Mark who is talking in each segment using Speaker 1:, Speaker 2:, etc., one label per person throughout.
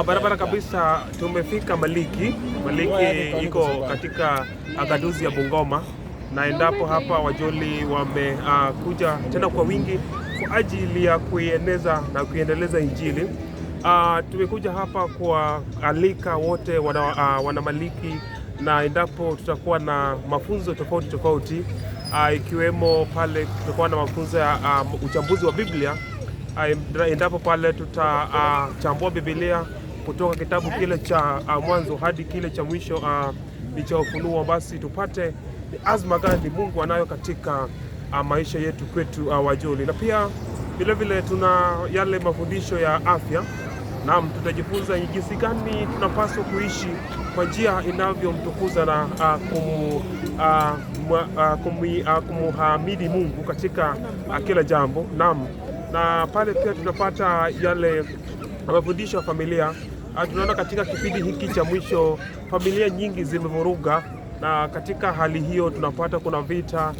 Speaker 1: Barabara kabisa, tumefika Maliki. Maliki iko katika gaduzi ya Bungoma, na endapo hapa Wajoli wamekuja tena kwa wingi kwa ajili ya kuieneza na kuiendeleza Injili. Tumekuja hapa kualika wote wana Maliki, na endapo tutakuwa na mafunzo tofauti ikiwemo pale tutakuwa na mafunzo ya uchambuzi wa Biblia. Endapo pale tutachambua Biblia kutoka kitabu kile cha mwanzo hadi kile cha mwisho ni cha Ufunuo, basi tupate ni azma gani Mungu anayo katika maisha yetu kwetu Wajoli. Na pia vile tuna yale mafundisho ya afya. Naam, tutajifunza jinsi gani tunapaswa kuishi kwa njia inavyomtukuza na kumhamidi Mungu katika kila jambo. Naam, na pale pia tunapata yale mafundisho ya familia. Tunaona katika kipindi hiki cha mwisho familia nyingi zimevuruga, na katika hali hiyo tunapata kuna vita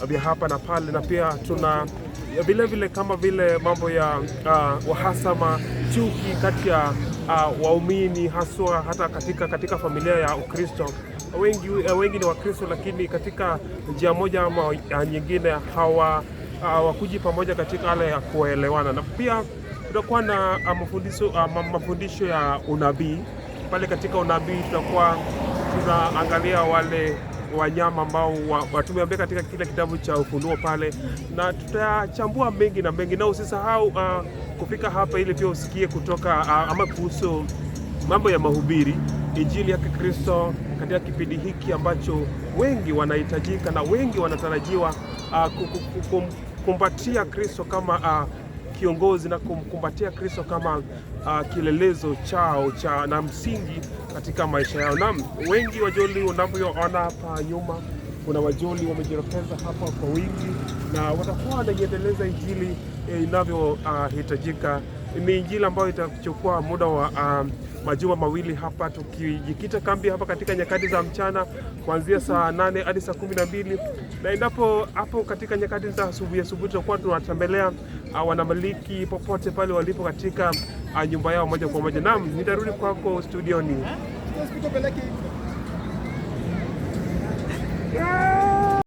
Speaker 1: vya hapa na pale, na pia tuna vile kama vile mambo ya uhasama, chuki kati ya waumini, haswa hata katika familia ya Ukristo. Wengi ni Wakristo, lakini katika njia moja ama nyingine hawakuji pamoja katika hali ya kuelewana. Na pia tutakuwa na mafundisho ya unabii. Pale katika unabii tutakuwa tunaangalia wale wanyama ambao tumeambia katika kile kitabu cha Ufunuo pale, na tutachambua mengi na mengi. Na usisahau kufika hapa ili pia usikie kutoka ama kuhusu mambo ya mahubiri Injili ya Kristo katika kipindi hiki ambacho wengi wanahitajika na wengi wanatarajiwa kumbatia Kristo kama kiongozi na kumkumbatia Kristo kama kilelezo chao na msingi katika maisha yao. Na wengi Wajoli unavyoona hapa nyuma, kuna Wajoli wamejitokeza hapa kwa wingi na watakuwa wanaiendeleza Injili inavyohitajika. Ni Injili ambayo itachukua muda wa majuma mawili hapa, tukijikita kambi hapa katika nyakati za mchana kuanzia saa 8 hadi saa 12, na endapo hapo katika nyakati za asubuhi tutakuwa tunatembelea wana Maliki popote pale walipo katika nyumba yao moja kwa moja. Naam, nitarudi kwako studioni.